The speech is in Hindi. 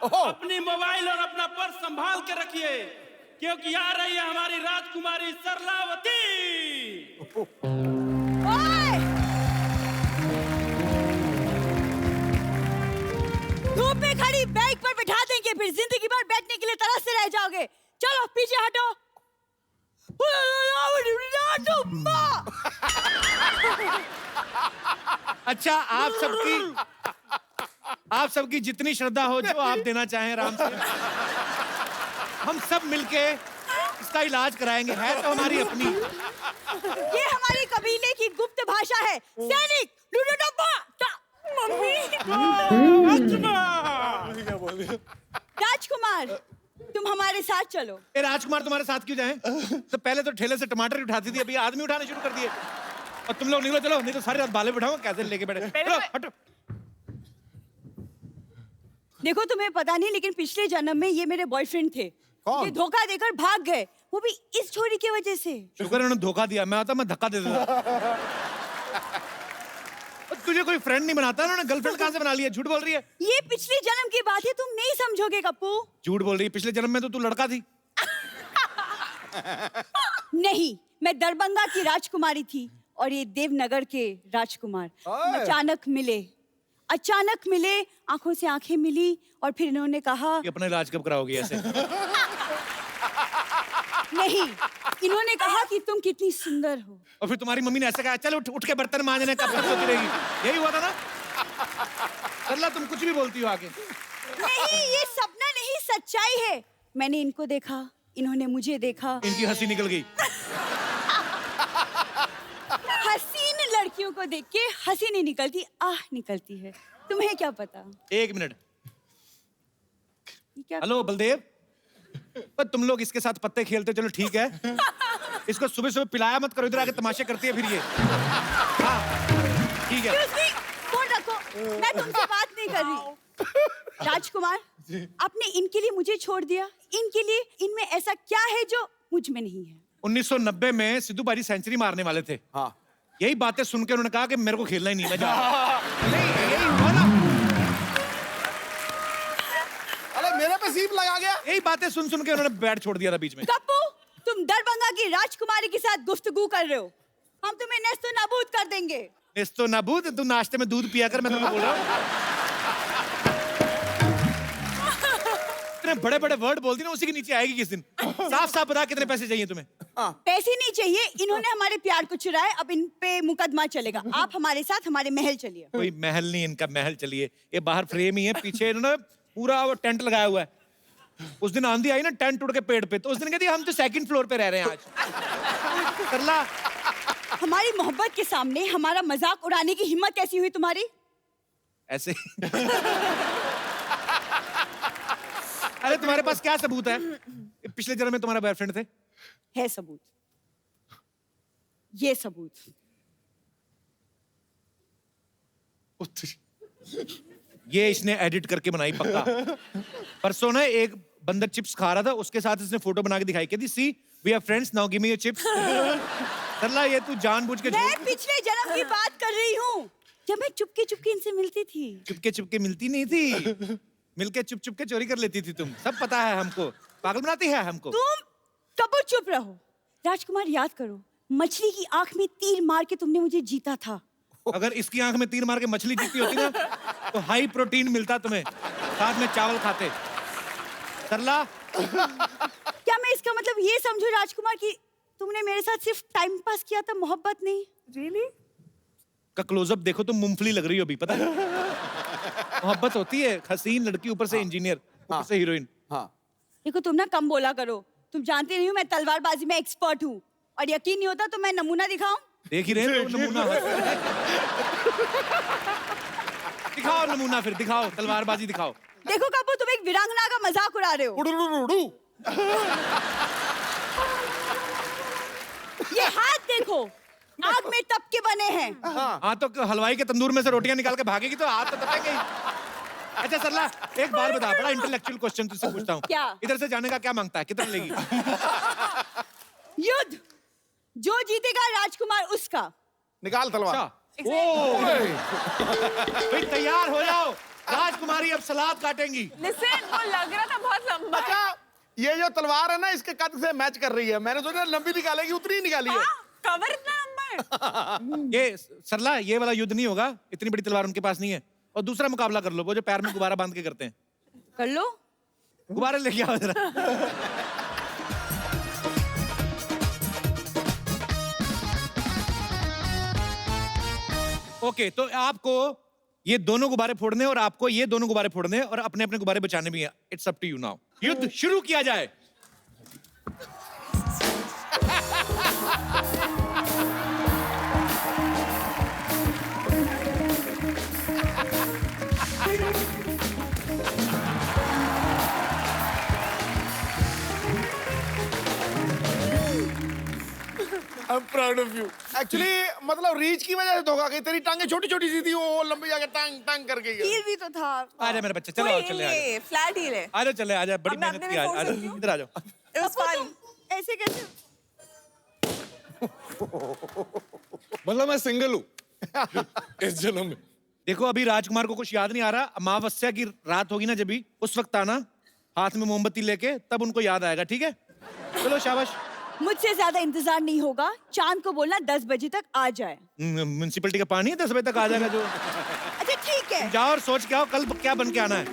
अपनी मोबाइल और अपना पर्स संभाल के रखिए, क्योंकि आ रही है हमारी राजकुमारी सरलावती। ओए! धूप में खड़ी बाइक पर बिठा देंगे, फिर जिंदगी भर बैठने के लिए तरसते रह जाओगे। चलो पीछे हटो। अच्छा, आप सबकी जितनी श्रद्धा हो, जो आप देना चाहें आराम से, हम सब मिलके इसका इलाज कराएंगे। है तो हमारी अपनी। ये हमारे कबीले की गुप्त भाषा है। सैनिक मम्मी राजकुमार, तुम हमारे साथ चलो। ए राजकुमार तुम्हारे साथ क्यों जाएं? तो पहले तो ठेले से टमाटर उठाती थी, अभी आदमी उठाने शुरू कर दिए। और तुम लोग निकलो, चलो, नहीं तो सारी रात बाले बिठाओ। कैसे लेके बैठे? चलो हटो। देखो, तुम्हें पता नहीं, लेकिन पिछले जन्म में ये मेरे बॉयफ्रेंड थे। ये धोखा देकर भाग गए, वो भी इस छोरी की वजह से। शुक्र उन्होंने धोखा दिया, मैं आता मैं धक्का दे देता। तुझे कोई फ्रेंड नहीं बनाता, उन्होंने गर्लफ्रेंड कहां से बना लिया? झूठ बोल रही है। ये पिछले जन्म की बात है, तुम नहीं समझोगे कप्पू। झूठ बोल रही है, पिछले जन्म में तो तू लड़का थी। नहीं, मैं दरभंगा की राजकुमारी थी और ये देवनगर के राजकुमार। अचानक मिले, आंखों से आंखें मिली और फिर इन्होंने कहा कि अपना इलाज कब कराओगी ऐसे? नहीं, इन्होंने कहा कि तुम कितनी सुंदर हो। और फिर तुम्हारी मम्मी ने ऐसे कहा, चल उठ के बर्तन मांजने, कब तक सोती रहेगी? यही हुआ था ना? सरला, तुम कुछ भी बोलती हो आगे। नहीं, ये सपना नहीं, सच्चाई है। मैंने इनको देखा, इन्होंने मुझे देखा। इनकी हंसी निकल गई। हसीन लड़कियों को देख के हंसी नहीं निकलती, आह निकलती है। तुम्हें क्या पता? एक मिनट। क्या? हेलो बलदेव, पर तुम लोग इसके साथ पत्ते खेलते, चलो ठीक है। इसको सुबह सुबह पिलाया मत करो, इधर आके तमाशे करती है फिर ये। हाँ, ठीक है। फोन रखो, मैं तुमसे बात नहीं कर रही। राजकुमार, आपने इनके लिए मुझे छोड़ दिया। इनके लिए इनमें ऐसा क्या है जो मुझ में नहीं है? 1990 में सिद्धू बाजी सेंचुरी मारने वाले थे। हाँ। यही बातें सुन के उन्होंने कहा कि मेरे को खेलना ही नहीं, मैं जा रहा हूं। नहीं, यही हुआ ना। अरे मेरे पे सीप लगा गया। यही बातें सुन के उन्होंने बैट छोड़ दिया था बीच में। कप्पू, तुम दरभंगा की राजकुमारी के साथ गुफ्तगू कर रहे हो। हम तुम्हें नेस्तो नाबूद कर देंगे। नेस्तो नाबूद? तू नाश्ते में दूध पिया कर, मैं तुम्हें बोल रहा हूँ। इतने बड़े बड़े वर्ड बोलती ना, उसी के नीचे आएगी किस दिन। साफ साफ बता, कितने पैसे चाहिए तुम्हें? पैसे नहीं चाहिए, इन्होंने हमारे प्यार को चुराया, अब इन पे मुकदमा चलेगा। आप हमारे साथ हमारे महल चलिए। कोई महल नहीं, इनका महल चलिए। ये बाहर फ्रेम ही है, पीछे इन्होंने पूरा वो टेंट लगाया हुआ है। उस दिन आंधी आई ना, टेंट उड़ के पेड़ पे, तो उस दिन कहती हम तो सेकंड फ्लोर पे रह रहे हैं आज। सरला, हमारी मोहब्बत के सामने हमारा मजाक उड़ाने की हिम्मत कैसी हुई तुम्हारी? ऐसे अरे तुम्हारे पास क्या सबूत है? पिछले जन्म में तुम्हारा बॉयफ्रेंड थे? है सबूत, ये सबूत। ये इसने एडिट करके बनाई पक्का। परसों ना एक बंदर चिप्स खा रहा था, उसके साथ इसने फोटो बना के दिखाई, कहती सी we are friends, now give me your chips. Sarla, ये तू जानबूझ के मैं पिछले जन्म की बात कर रही हूँ, जब मैं चुपके चुपके इनसे मिलती थी। चुपके मिलती नहीं थी, मिलके चुप के चोरी कर लेती थी तुम। सब पता है हमको, पागल बनाती है हमको। तुम कबूत चुप रहो। राजकुमार, याद करो, मछली की आंख में तीर मार के तुमने मुझे जीता था। अगर इसकी आंख में तीर मार के मछली जीती होती ना, तो हाई प्रोटीन मिलता तुम्हें, साथ में चावल खाते। सरला, क्या मैं इसका मतलब ये समझूं राजकुमार कि तुमने मेरे साथ सिर्फ टाइम पास किया था, मोहब्बत नहीं? रियली? का क्लोजअप देखो, तुम मूंगफली लग रही हो अभी, पता है? मोहब्बत होती है, हसीन लड़की, ऊपर से इंजीनियर, ऊपर से हीरोइन। हाँ। देखो, तुम ना कम बोला करो। तुम जानती नहीं हो मैं तलवारबाजी में एक्सपर्ट हूँ, और यकीन नहीं होता तो मैं नमूना दिखाऊं? देख ही रहे हो नमूना। दिखाओ नमूना, फिर दिखाओ, तलवारबाजी दिखाओ। देखो कपूर, तुम एक वीरांगना का मजाक उड़ा रहे हो। ये हाथ देखो, आग में तप के बने हैं। हाँ, तो हलवाई के तंदूर में से रोटियां निकाल के भागेगी तो हाथ तो तपेंगे ही। अच्छा सरला, एक बात बता, बड़ा इंटेलेक्चुअल क्वेश्चन तुझसे पूछता हूँ। क्या? इधर से जाने का क्या मांगता है, कितना लेगी? युद्ध, जो जीतेगा राजकुमार उसका। निकाल तलवार। भाई तैयार हो जाओ, राजकुमारी अब सलाद काटेंगी। लिसन, वो लग रहा था बहुत लंबा है। अच्छा ये जो तलवार है ना इसके कद से मैच कर रही है। मैंने सोचा लंबी निकालेगी, उतनी ही निकाली है। हाँ, कवर इतना लंबा है। ये सरला, ये वाला युद्ध नहीं होगा, इतनी बड़ी तलवार उनके पास नहीं है। और दूसरा मुकाबला कर लो, वो जो पैर में गुब्बारा बांध के करते हैं। कर लो। गुब्बारे लेके आओ जरा। ओके, तो आपको ये दोनों गुब्बारे फोड़ने और आपको ये दोनों गुब्बारे फोड़ने और अपने अपने गुब्बारे बचाने भी हैं। It's up to you now. युद्ध शुरू किया जाए। I'm proud of you. Actually मतलब रीच की वजह से धोखा गई। तेरी टांगे छोटी छोटी सी थी, वो लंबी जाके टांग टांग करके गई। हील भी तो था। आजा मेरे बच्चे, चलो आओ, चले आजा। ये फ्लैट हील है। आजा चले, आजा, बड़ी अब मैं मेहनत अपने की में आज। फोड़ आजा सकती हूँ? इधर आ जाओ। It was fun. ऐसे कैसे? मतलब मैं सिंगल हूँ इस जन्म में। देखो अभी राजकुमार को कुछ याद नहीं आ रहा। अमावस्या की रात होगी ना जब भी, उस वक्त आना हाथ में मोमबत्ती लेके, तब उनको याद आएगा। ठीक है, चलो शाबाश। मुझसे ज्यादा इंतजार नहीं होगा। चांद को बोलना 10 बजे तक आ जाए। म्युनिसिपैलिटी का पानी है, 10 बजे तक आ जाएगा जो। अच्छा ठीक है। जाओ और सोच के आओ कल क्या बन के आना है।